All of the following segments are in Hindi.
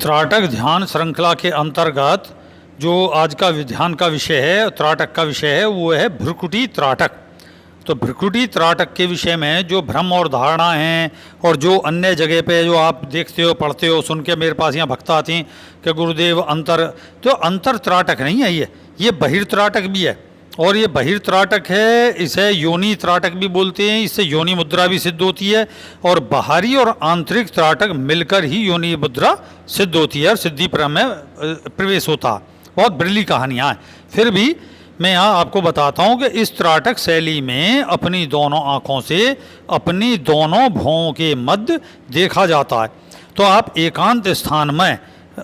त्राटक ध्यान श्रृंखला के अंतर्गत जो आज का ध्यान का विषय है, त्राटक का विषय है, वो है भ्रुकुटी त्राटक। तो भ्रुकुटी त्राटक के विषय में जो भ्रम और धारणा हैं और जो अन्य जगह पे जो आप देखते हो, पढ़ते हो, सुन के मेरे पास यहाँ भक्त आती हैं कि गुरुदेव अंतर, तो अंतर त्राटक नहीं है, ये बहिर्त्राटक भी है। और ये बहिर्त्राटक है, इसे योनि त्राटक भी बोलते हैं, इससे योनि मुद्रा भी सिद्ध होती है। और बाहरी और आंतरिक त्राटक मिलकर ही योनि मुद्रा सिद्ध होती है और सिद्धि परम में प्रवेश होता है। बहुत बिरली कहानियाँ हैं। फिर भी मैं यहाँ आपको बताता हूँ कि इस त्राटक शैली में अपनी दोनों आँखों से अपनी दोनों भौं के मध्य देखा जाता है। तो आप एकांत स्थान में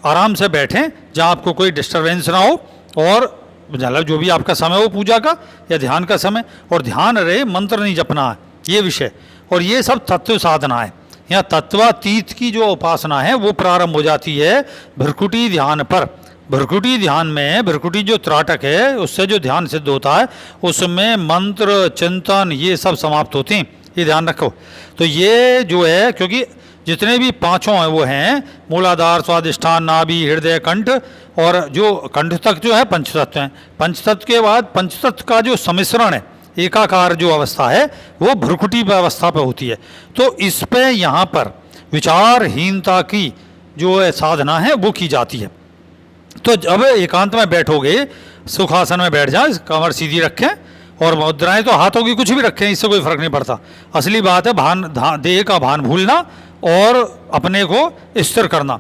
आराम से बैठें जहाँ आपको कोई डिस्टर्बेंस ना हो, और मतलब जो भी आपका समय हो पूजा का या ध्यान का समय, और ध्यान रहे, मंत्र नहीं जपना है, ये विषय। और ये सब तत्व साधना है। यहाँ तत्वातीत की जो उपासना है वो प्रारंभ हो जाती है भ्रुकुटी ध्यान पर। भ्रुकुटी ध्यान में भ्रुकुटी जो त्राटक है उससे जो ध्यान सिद्ध होता है उसमें मंत्र चिंतन ये सब समाप्त होते हैं, ये ध्यान रखो। तो ये जो है, क्योंकि जितने भी पांचों हैं वो हैं मूलाधार, स्वादिष्ठान, नाभि, हृदय, कंठ, और जो कंठ तक जो है पंचतत्व हैं। पंचतत्व के बाद पंचतत्व का जो सम्मिश्रण है, एकाकार जो अवस्था है, वो भ्रुकुटी अवस्था पे होती है। तो इस पे यहाँ पर विचारहीनता की जो है साधना है वो की जाती है। तो जब एकांत में बैठोगे, सुखासन में बैठ जाए, कमर सीधी रखें और मुद्राएं तो हाथों की कुछ भी रखें, इससे कोई फर्क नहीं पड़ता। असली बात है देह का भान भूलना और अपने को स्थिर करना।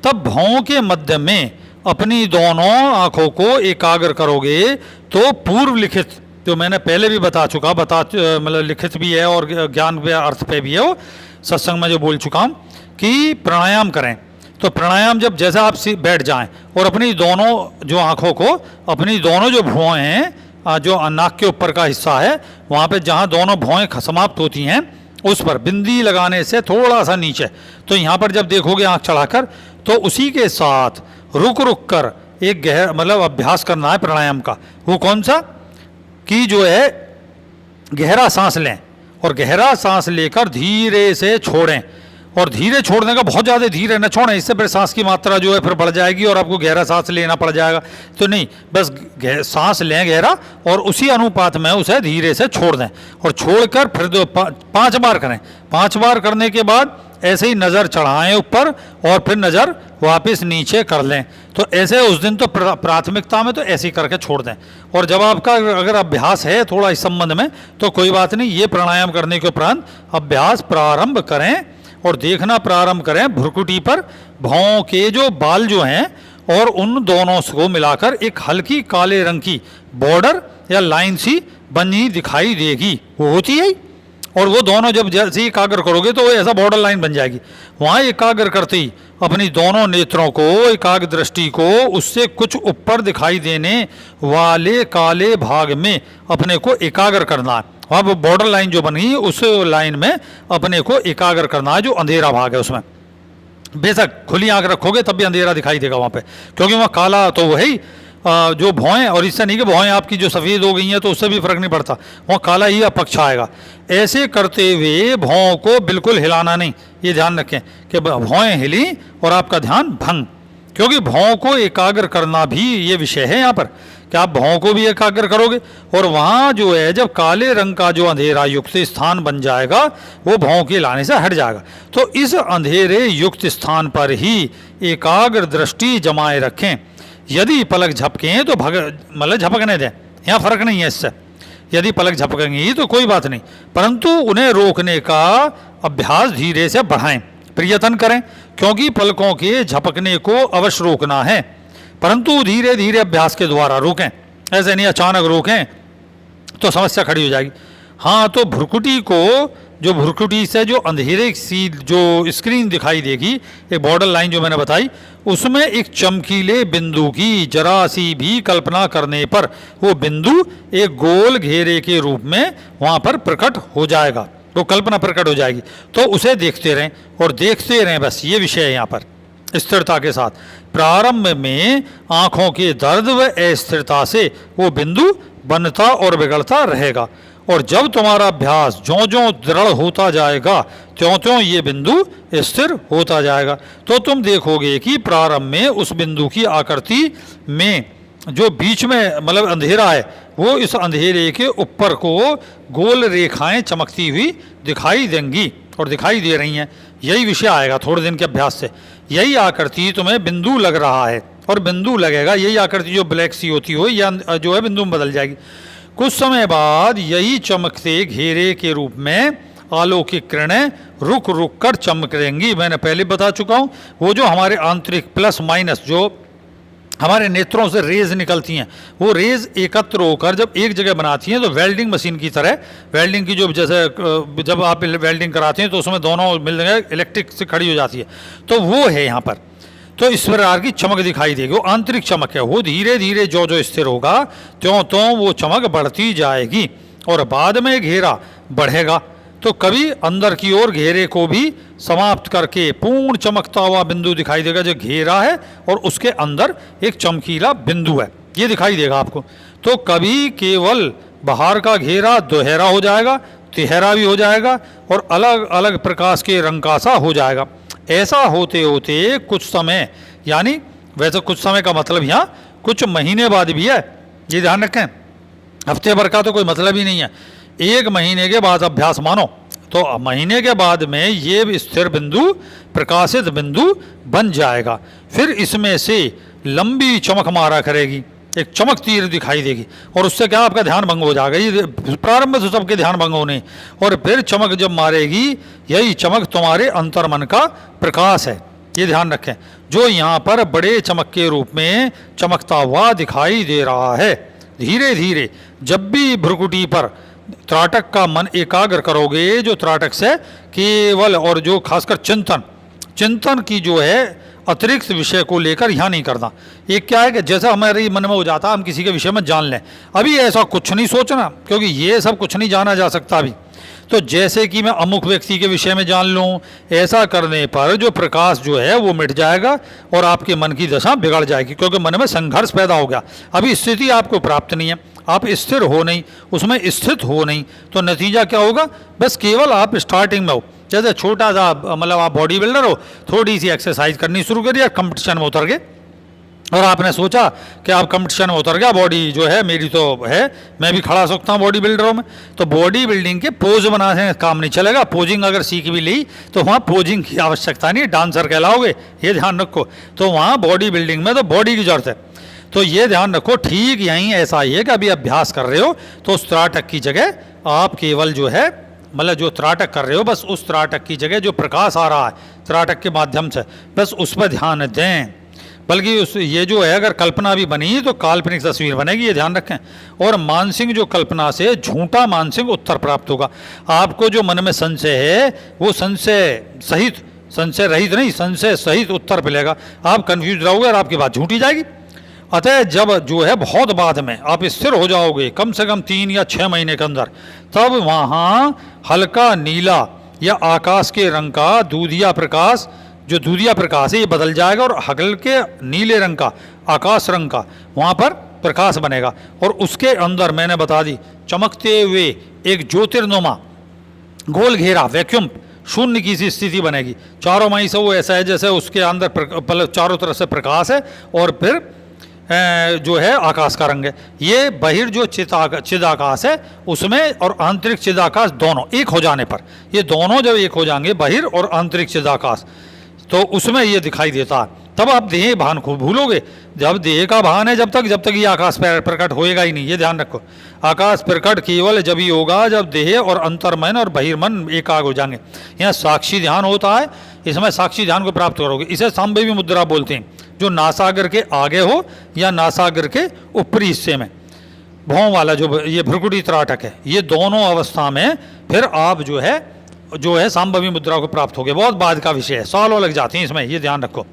तब भौं के मध्य में अपनी दोनों आँखों को एकाग्र करोगे तो पूर्व लिखित, जो मैंने पहले भी बता चुका, मतलब लिखित भी है और ज्ञान पे अर्थ पे भी है, वो सत्संग में जो बोल चुका हूँ कि प्राणायाम करें। तो प्राणायाम जब जैसा आप बैठ जाएं और अपनी दोनों जो आँखों को, अपनी दोनों जो भौएँ हैं, जो नाक के ऊपर का हिस्सा है, वहाँ पे जहाँ दोनों भौएँ समाप्त होती हैं उस पर बिंदी लगाने से थोड़ा सा नीचे, तो यहाँ पर जब देखोगे आँख चढ़ाकर, तो उसी के साथ रुक रुक कर एक मतलब अभ्यास करना है प्राणायाम का। वो कौन सा कि जो है गहरा सांस लें और गहरा सांस लेकर धीरे से छोड़ें, और धीरे छोड़ने का, बहुत ज़्यादा धीरे न छोड़ें, इससे फिर सांस की मात्रा जो है फिर बढ़ जाएगी और आपको गहरा सांस लेना पड़ जाएगा। तो नहीं, बस सांस लें गहरा और उसी अनुपात में उसे धीरे से छोड़ दें, और छोड़कर फिर 5 बार करें। 5 बार करने के बाद ऐसे ही नज़र चढ़ाएं ऊपर और फिर नज़र वापस नीचे कर लें। तो ऐसे उस दिन तो प्राथमिकता में तो ऐसे ही करके छोड़ दें। और जब आपका अगर अभ्यास है थोड़ा इस संबंध में तो कोई बात नहीं, ये प्राणायाम करने के उपरांत अभ्यास प्रारंभ करें और देखना प्रारंभ करें भ्रुकुटी पर भौं के जो बाल जो हैं, और उन दोनों को मिलाकर एक हल्की काले रंग की बॉर्डर या लाइन सी बनी दिखाई देगी, वो होती है। और वो दोनों जब जैसे एकाग्र करोगे तो वो ऐसा बॉर्डर लाइन बन जाएगी। वहाँ एकाग्र करते ही अपनी दोनों नेत्रों को, एकाग्र दृष्टि को उससे कुछ ऊपर दिखाई देने वाले काले भाग में अपने को एकाग्र करना है। वहाँ वो बॉर्डर लाइन जो बनी उस लाइन में अपने को एकाग्र करना है, जो अंधेरा भाग है उसमें। बेशक खुली आंख रखोगे तब भी अंधेरा दिखाई देगा वहाँ पे, क्योंकि वहाँ काला तो वो है ही जो भौएं, और इससे नहीं कि भौएं आपकी जो सफ़ेद हो गई हैं तो उससे भी फर्क नहीं पड़ता, वहाँ काला ही अपक्ष आएगा। ऐसे करते हुए भौं को बिल्कुल हिलाना नहीं, ये ध्यान रखें कि भौएं हिली और आपका ध्यान भंग, क्योंकि भौं को एकाग्र करना भी ये विषय है यहाँ पर कि आप भौं को भी एकाग्र करोगे, और वहाँ जो है जब काले रंग का जो अंधेरा युक्त स्थान बन जाएगा वो भौं के लाने से हट जाएगा। तो इस अंधेरे युक्त स्थान पर ही एकाग्र दृष्टि जमाए रखें। यदि पलक झपकें तो मतलब झपकने दें, यहाँ फर्क नहीं है इससे। यदि पलक झपकेंगी तो कोई बात नहीं, परंतु उन्हें रोकने का अभ्यास धीरे से बढ़ाएं, प्रयत्न करें, क्योंकि पलकों के झपकने को अवश्य रोकना है, परंतु धीरे धीरे अभ्यास के द्वारा रोकें। ऐसे नहीं अचानक रोकें तो समस्या खड़ी हो जाएगी। हाँ, तो भ्रुकुटी को, जो भ्रुकुटी से जो अंधेरे सी जो स्क्रीन दिखाई देगी, एक बॉर्डर लाइन जो मैंने बताई, उसमें एक चमकीले बिंदु की जरा सी भी कल्पना करने पर वो बिंदु एक गोल घेरे के रूप में वहाँ पर प्रकट हो जाएगा, वो कल्पना प्रकट हो जाएगी। तो उसे देखते रहें और देखते रहें, बस ये विषय है यहाँ पर स्थिरता के साथ। प्रारंभ में आँखों के दर्द व अस्थिरता से वो बिंदु बनता और बिगड़ता रहेगा, और जब तुम्हारा अभ्यास ज्यों ज्यों दृढ़ होता जाएगा त्यों त्यों ये बिंदु स्थिर होता जाएगा। तो तुम देखोगे कि प्रारंभ में उस बिंदु की आकृति में जो बीच में मतलब अंधेरा है वो इस अंधेरे के ऊपर को गोल रेखाएं चमकती हुई दिखाई देंगी और दिखाई दे रही हैं। यही विषय आएगा थोड़े दिन के अभ्यास से। यही आकृति तुम्हें बिंदु लग रहा है और बिंदु लगेगा, यही आकृति जो ब्लैक सी होती हो या जो है बिंदु में बदल जाएगी। कुछ समय बाद यही चमकते घेरे के रूप में आलोकिक किरणें रुक रुक कर चमकेंगी। मैंने पहले बता चुका हूँ, वो जो हमारे आंतरिक प्लस माइनस जो हमारे नेत्रों से रेज निकलती हैं, वो रेज एकत्र होकर जब एक जगह बनाती हैं तो वेल्डिंग मशीन की तरह, वेल्डिंग की जो जैसे जब आप वेल्डिंग कराते हैं तो उसमें दोनों मिल इलेक्ट्रिक से खड़ी हो जाती है, तो वो है यहाँ पर। तो इस प्रकार की चमक दिखाई देगी, वो आंतरिक चमक है। वो धीरे धीरे जो जो स्थिर होगा त्यों त्यों वो चमक बढ़ती जाएगी और बाद में घेरा बढ़ेगा। तो कभी अंदर की ओर घेरे को भी समाप्त करके पूर्ण चमकता हुआ बिंदु दिखाई देगा जो घेरा है और उसके अंदर एक चमकीला बिंदु है, ये दिखाई देगा आपको। तो कभी केवल बाहर का घेरा दोहरा हो जाएगा, तिहरा भी हो जाएगा और अलग अलग प्रकाश के रंग का सा हो जाएगा। ऐसा होते होते कुछ समय, यानी वैसे कुछ समय का मतलब यहाँ कुछ महीने बाद भी है, ये ध्यान रखें। हफ्ते भर का तो कोई मतलब ही नहीं है। 1 महीने के बाद अभ्यास मानो तो महीने के बाद में ये स्थिर बिंदु प्रकाशित बिंदु बन जाएगा। फिर इसमें से लंबी चमक मारा करेगी, एक चमक तीर दिखाई देगी और उससे क्या आपका ध्यान भंग हो जाएगा। ये प्रारंभ में तो सबके ध्यान भंग होने, और फिर चमक जब मारेगी यही चमक तुम्हारे अंतर्मन का प्रकाश है, ये ध्यान रखें, जो यहाँ पर बड़े चमक के रूप में चमकता हुआ दिखाई दे रहा है। धीरे धीरे जब भी भ्रुकुटी पर त्राटक का मन एकाग्र करोगे, जो त्राटक से केवल और जो खासकर चिंतन की जो है अतिरिक्त विषय को लेकर यहाँ नहीं करना। एक क्या है कि जैसा हमारे मन में हो जाता हम किसी के विषय में जान लें, अभी ऐसा कुछ नहीं सोचना, क्योंकि ये सब कुछ नहीं जाना जा सकता अभी। तो जैसे कि मैं अमुक व्यक्ति के विषय में जान लूँ, ऐसा करने पर जो प्रकाश जो है वो मिट जाएगा और आपके मन की दशा बिगड़ जाएगी, क्योंकि मन में संघर्ष पैदा हो गया। अभी स्थिति आपको प्राप्त नहीं है, आप स्थिर हो नहीं, उसमें स्थित हो नहीं, तो नतीजा क्या होगा, बस केवल आप स्टार्टिंग में हो। जैसे छोटा सा मतलब आप बॉडी बिल्डर हो, थोड़ी सी एक्सरसाइज करनी शुरू करिए, कंपटीशन में उतर गए और आपने सोचा कि आप कंपटीशन में उतर गया, बॉडी जो है मेरी तो है, मैं भी खड़ा सकता हूँ बॉडी बिल्डरों में। तो बॉडी बिल्डिंग के पोज बनाने काम नहीं चलेगा। पोजिंग अगर सीख भी ली तो वहाँ पोजिंग की आवश्यकता नहीं, डांसर कहलाओगे, ये ध्यान रखो। तो वहाँ बॉडी बिल्डिंग में तो बॉडी की जरूरत है, तो ये ध्यान रखो। ठीक यहीं ऐसा ही है कि अभी अभ्यास कर रहे हो तो उस त्राटक की जगह आप केवल जो है मतलब जो त्राटक कर रहे हो, बस उस त्राटक की जगह जो प्रकाश आ रहा है त्राटक के माध्यम से, बस उस पर ध्यान दें। बल्कि उस ये जो है अगर कल्पना भी बनी तो काल्पनिक तस्वीर बनेगी, ये ध्यान रखें। और मानसिक जो कल्पना से झूठा मानसिक उत्तर प्राप्त होगा। आपको जो मन में संशय है वो संशय सहित, संशय रहित नहीं, संशय सहित उत्तर मिलेगा। आप कन्फ्यूज रहोगे और आपकी बात झूठी जाएगी। अतः जब जो है बहुत बाद में आप स्थिर हो जाओगे, कम से कम 3 या 6 महीने के अंदर, तब वहाँ हल्का नीला या आकाश के रंग का दूधिया प्रकाश, जो दूधिया प्रकाश है ये बदल जाएगा और हल्के नीले रंग का, आकाश रंग का वहाँ पर प्रकाश बनेगा। और उसके अंदर मैंने बता दी चमकते हुए एक ज्योतिर्नुमा गोल घेरा वैक्यूम शून्य की सी स्थिति बनेगी। चारों माही से वो ऐसा है जैसे उसके अंदर चारों तरफ से प्रकाश है और फिर जो है आकाश का रंग है। ये बहिर जो चिदाकाश है उसमें और आंतरिक चिदाकाश दोनों एक हो जाने पर, ये दोनों जब एक हो जाएंगे बहिर और आंतरिक चिदाकाश, तो उसमें ये दिखाई देता है। तब आप देह भान को भूलोगे। जब देह का भान है जब तक ये आकाश प्रकट होएगा ही नहीं, ये ध्यान रखो। आकाश प्रकट केवल जब ही होगा जब देह और अंतर्मन और बहिर्मन एकाग्र हो जाएंगे। यहाँ साक्षी ध्यान होता है, इसमें साक्षी ध्यान को प्राप्त करोगे। इसे सांबेवी मुद्रा बोलते हैं, जो नासागर के आगे हो या नासागर के ऊपरी हिस्से में भौं वाला जो ये भ्रुकुटी त्राटक है, ये दोनों अवस्था में फिर आप जो है सांबवी मुद्रा को प्राप्त हो गए। बहुत बाद का विषय है, सालों लग जाते हैं इसमें, ये ध्यान रखो।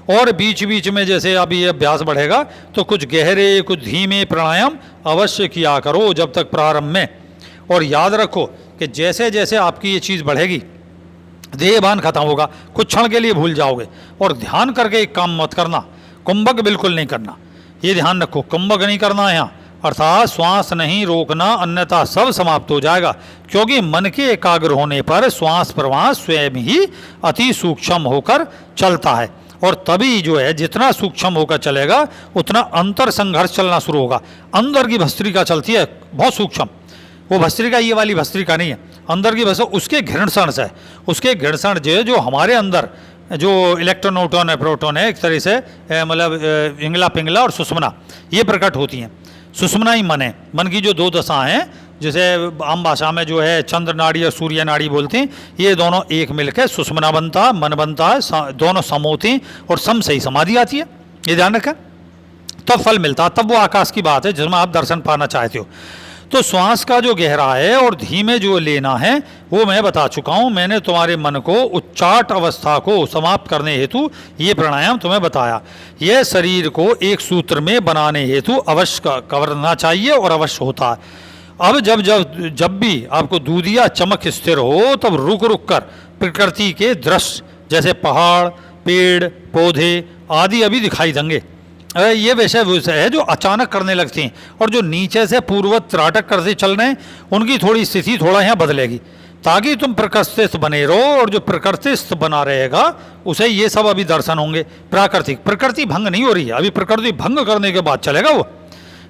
और बीच बीच में जैसे अभी ये अभ्यास बढ़ेगा तो कुछ गहरे कुछ धीमे प्राणायाम अवश्य किया करो जब तक प्रारंभ में। और याद रखो कि जैसे जैसे आपकी ये चीज़ बढ़ेगी देहभान खत्म होगा, कुछ क्षण के लिए भूल जाओगे। और ध्यान करके एक काम मत करना, कुंभक बिल्कुल नहीं करना, ये ध्यान रखो। कुंभक नहीं करना है यहाँ, अर्थात श्वास नहीं रोकना, अन्यथा सब समाप्त हो जाएगा। क्योंकि मन के एकाग्र होने पर श्वास प्रवाह स्वयं ही अति सूक्ष्म होकर चलता है, और तभी जो है जितना सूक्ष्म होकर चलेगा उतना अंतर संघर्ष चलना शुरू होगा। अंदर की भस्त्रिका चलती है बहुत सूक्ष्म, वो भस्त्रिका ये वाली भस्त्रिका नहीं है, अंदर की भस्त्रिका उसके घर्षण से, उसके घर्षण जो हमारे अंदर जो इलेक्ट्रॉन न्यूट्रॉन है प्रोटॉन है एक तरह से मतलब इंगला पिंगला और सुषुम्ना ये प्रकट होती हैं। सुषुम्ना ही मन है, मन की जो दो दशा हैं जैसे आम भाषा में जो है चंद्र नाड़ी और सूर्य नाड़ी बोलते हैं, ये दोनों एक मिलकर सुषुम्ना बनता है, मन बनता है, दोनों सम होते हैं और सम से ही समाधि आती है। ये ध्यान रखें, तब फल मिलता है, तब वो आकाश की बात है जिसमें आप दर्शन पाना चाहते हो। तो श्वास का जो गहरा है और धीमे जो लेना है वो मैं बता चुका हूँ। मैंने तुम्हारे मन को उच्चाट अवस्था को समाप्त करने हेतु ये प्राणायाम तुम्हें बताया। यह शरीर को एक सूत्र में बनाने हेतु अवश्य करना चाहिए और अवश्य होता है। अब जब भी आपको दूधिया चमक स्थिर हो तब रुक रुक कर प्रकृति के दृश्य जैसे पहाड़ पेड़ पौधे आदि अभी दिखाई देंगे। ये वैसे है जो अचानक करने लगती हैं और जो नीचे से पूर्ववत त्राटक करते चल रहे हैं उनकी थोड़ी स्थिति थोड़ा यहाँ बदलेगी ताकि तुम प्रकृतिस्थ बने रहो, और जो प्रकृतिस्थ बना रहेगा उसे ये सब अभी दर्शन होंगे। प्राकृतिक प्रकृति भंग नहीं हो रही है, अभी प्रकृति भंग करने के बाद चलेगा वो।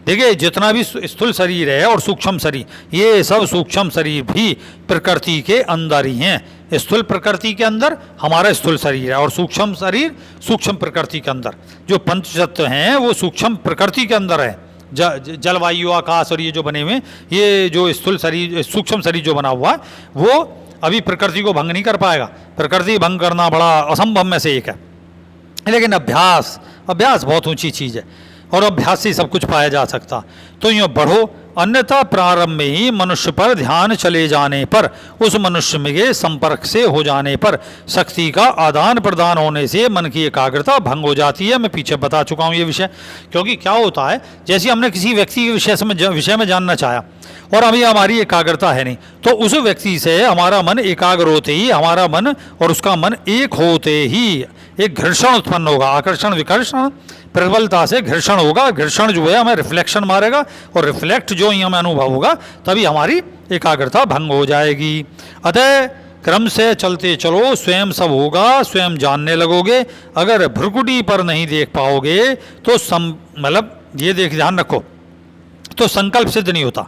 देखिए जितना भी स्थूल शरीर है और सूक्ष्म शरीर, ये सब सूक्ष्म शरीर भी प्रकृति के अंदर ही हैं। स्थूल प्रकृति के अंदर हमारा स्थूल शरीर है और सूक्ष्म शरीर सूक्ष्म प्रकृति के अंदर। जो पंच तत्व हैं वो सूक्ष्म प्रकृति के अंदर है। जलवायु आकाश और ये जो बने हुए ये जो स्थूल शरीर सूक्ष्म शरीर जो बना हुआ है वो अभी प्रकृति को भंग नहीं कर पाएगा। प्रकृति भंग करना बड़ा असंभव में से एक है, लेकिन अभ्यास बहुत ऊंची चीज़ है और अभ्यास से सब कुछ पाया जा सकता। तो यूँ बढ़ो, अन्यथा प्रारंभ में ही मनुष्य पर ध्यान चले जाने पर, उस मनुष्य के संपर्क से हो जाने पर शक्ति का आदान प्रदान होने से मन की एकाग्रता भंग हो जाती है। मैं पीछे बता चुका हूँ ये विषय। क्योंकि क्या होता है, जैसे हमने किसी व्यक्ति के विषय में जानना चाहा और अभी हमारी एकाग्रता है नहीं, तो उस व्यक्ति से हमारा मन एकाग्र होते ही, हमारा मन और उसका मन एक होते ही एक घर्षण उत्पन्न होगा। आकर्षण विकर्षण प्रबलता से घर्षण होगा। घर्षण जो है हमें रिफ्लेक्शन मारेगा और रिफ्लेक्ट जो ही हमें अनुभव होगा तभी हमारी एकाग्रता भंग हो जाएगी। अतः क्रम से चलते चलो, स्वयं सब होगा, स्वयं जानने लगोगे। अगर भ्रुकुटी पर नहीं देख पाओगे तो मतलब ये ध्यान रखो, तो संकल्प सिद्ध नहीं होता।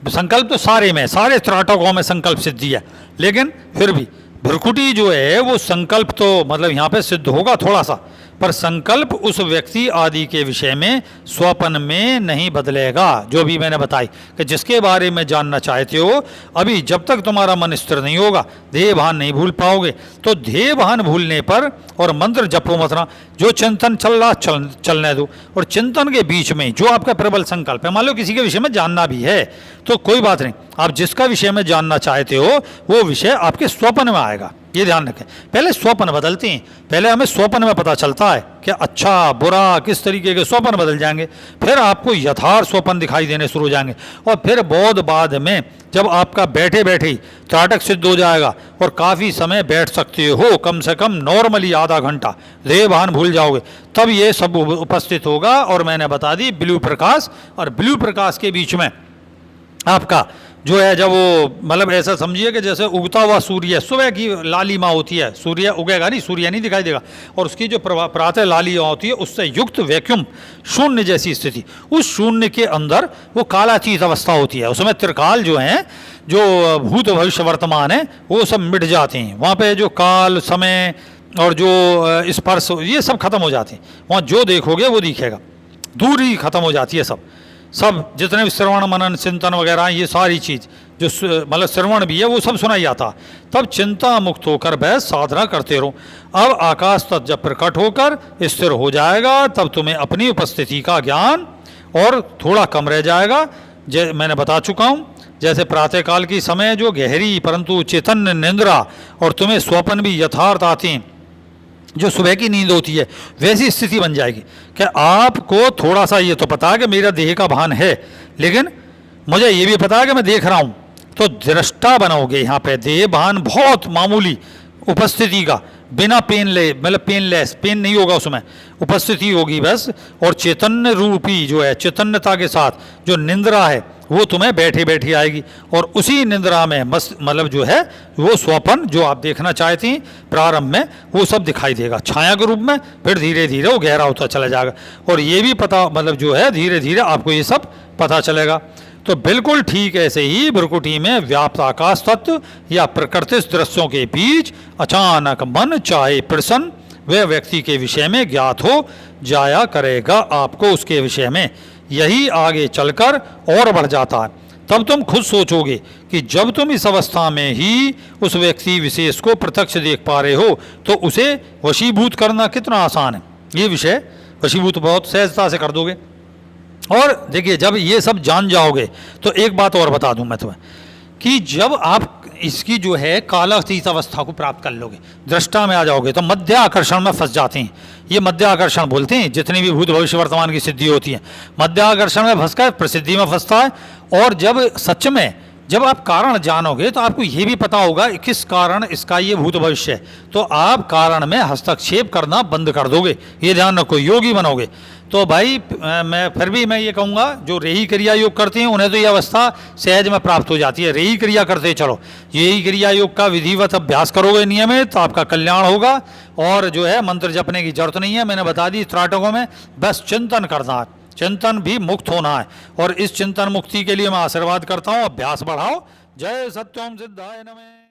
संकल्प तो सारे त्राटकों में संकल्प सिद्धि है, लेकिन फिर भी भ्रुकुटी जो है वो संकल्प तो मतलब यहाँ पे सिद्ध होगा थोड़ा सा, पर संकल्प उस व्यक्ति आदि के विषय में स्वप्न में नहीं बदलेगा। जो भी मैंने बताई कि जिसके बारे में जानना चाहते हो, अभी जब तक तुम्हारा मन स्थिर नहीं होगा देह भान नहीं भूल पाओगे। तो देह भान भूलने पर और मंत्र जपो मत ना, जो चिंतन चल रहा चलने दो, और चिंतन के बीच में जो आपका प्रबल संकल्प है, मान लो किसी के विषय में जानना भी है तो कोई बात नहीं, आप जिसका विषय में जानना चाहते हो वो विषय आपके स्वप्न में आएगा। ये ध्यान रखें, पहले स्वप्न बदलते हैं, पहले हमें स्वप्न में पता चलता है कि अच्छा बुरा किस तरीके के स्वप्न बदल जाएंगे, फिर आपको यथार्थ स्वप्न दिखाई देने शुरू हो जाएंगे, और फिर बहुत बाद में जब आपका बैठे बैठे ही त्राटक सिद्ध हो जाएगा और काफ़ी समय बैठ सकते हो, कम से कम नॉर्मली आधा घंटा, देह भान भूल जाओगे, तब ये सब उपस्थित होगा। और मैंने बता दी ब्लू प्रकाश और ब्लू प्रकाश के बीच में आपका जो है, जब वो मतलब ऐसा समझिए कि जैसे उगता हुआ सूर्य, सुबह की लालिमा होती है, सूर्य उगेगा नहीं, सूर्य नहीं दिखाई देगा, और उसकी जो प्रातः लालिमा होती है उससे युक्त वैक्यूम शून्य जैसी स्थिति, उस शून्य के अंदर वो कालातीत अवस्था होती है। उसमें त्रिकाल जो हैं, जो भूत भविष्य वर्तमान है, वो सब मिट जाते हैं। वहाँ पे जो काल समय और जो स्पर्श ये सब खत्म हो जाते हैं। वहाँ जो देखोगे वो दिखेगा, दूर ही खत्म हो जाती है सब जितने भी श्रवण मनन चिंतन वगैरह ये सारी चीज़ जो मतलब श्रवण भी है वो सब सुनाई आता। तब चिंता मुक्त होकर बस साधना करते रहो। अब आकाश तत्व जब प्रकट होकर स्थिर हो जाएगा तब तुम्हें अपनी उपस्थिति का ज्ञान और थोड़ा कम रह जाएगा। मैंने बता चुका हूँ, जैसे प्रातःकाल की समय जो गहरी परंतु चैतन्य निंद्रा और तुम्हें स्वप्न भी यथार्थ आते हैं, जो सुबह की नींद होती है, वैसी स्थिति बन जाएगी कि आपको थोड़ा सा ये तो पता है कि मेरा देह का भान है, लेकिन मुझे ये भी पता है कि मैं देख रहा हूँ, तो दृष्टा बनोगे। यहाँ पे देह भान बहुत मामूली उपस्थिति का, बिना पेन ले, मतलब पेनलेस, पेन नहीं होगा उसमें, उपस्थिति होगी बस, और चैतन्य रूपी जो है, चैतन्यता के साथ जो निंद्रा है वो तुम्हें बैठे बैठे आएगी, और उसी निंद्रा में मस्त मतलब जो है वो स्वप्न जो आप देखना चाहती हैं प्रारंभ में वो सब दिखाई देगा छाया के रूप में, फिर धीरे धीरे वो गहरा होता चला जाएगा, और ये भी पता मतलब जो है धीरे धीरे आपको ये सब पता चलेगा। तो बिल्कुल ठीक ऐसे ही भ्रुकुटी में व्याप्त आकाश तत्व या प्रकृति दृश्यों के बीच अचानक मन चाहे प्रसन्न वह व्यक्ति के विषय में ज्ञात हो जाया करेगा आपको उसके विषय में। यही आगे चलकर और बढ़ जाता है। तब तुम खुद सोचोगे कि जब तुम इस अवस्था में ही उस व्यक्ति विशेष को प्रत्यक्ष देख पा रहे हो तो उसे वशीभूत करना कितना आसान है। ये विषय वशीभूत बहुत सहजता से कर दोगे। और देखिए जब ये सब जान जाओगे तो एक बात और बता दूं मैं तुम्हें कि जब आप इसकी जो है कालातीत अवस्था को प्राप्त कर लोगे, दृष्टा में आ जाओगे, तो मध्य आकर्षण में फंस जाते हैं। ये मध्य आकर्षण बोलते हैं जितनी भी भूत भविष्य वर्तमान की सिद्धि होती है, मध्य आकर्षण में फंस कर प्रसिद्धि में फंसता है। और जब सच में जब आप कारण जानोगे तो आपको ये भी पता होगा किस कारण इसका ये भूत भविष्य है, तो आप कारण में हस्तक्षेप करना बंद कर दोगे। ये ध्यान रखो, योगी बनोगे। तो भाई मैं ये कहूँगा जो रेही क्रिया योग करते हैं उन्हें तो ये अवस्था सहज में प्राप्त हो जाती है। रेही क्रिया करते चलो, यही क्रिया योग का विधिवत अभ्यास करोगे नियमित तो आपका कल्याण होगा। और जो है मंत्र जपने की जरूरत नहीं है, मैंने बता दी त्राटकों में, बस चिंतन करना है, चिंतन भी मुक्त होना है। और इस चिंतन मुक्ति के लिए मैं आशीर्वाद करता हूँ, अभ्यास बढ़ाओ। जय सत्यम सिद्धाय नमः।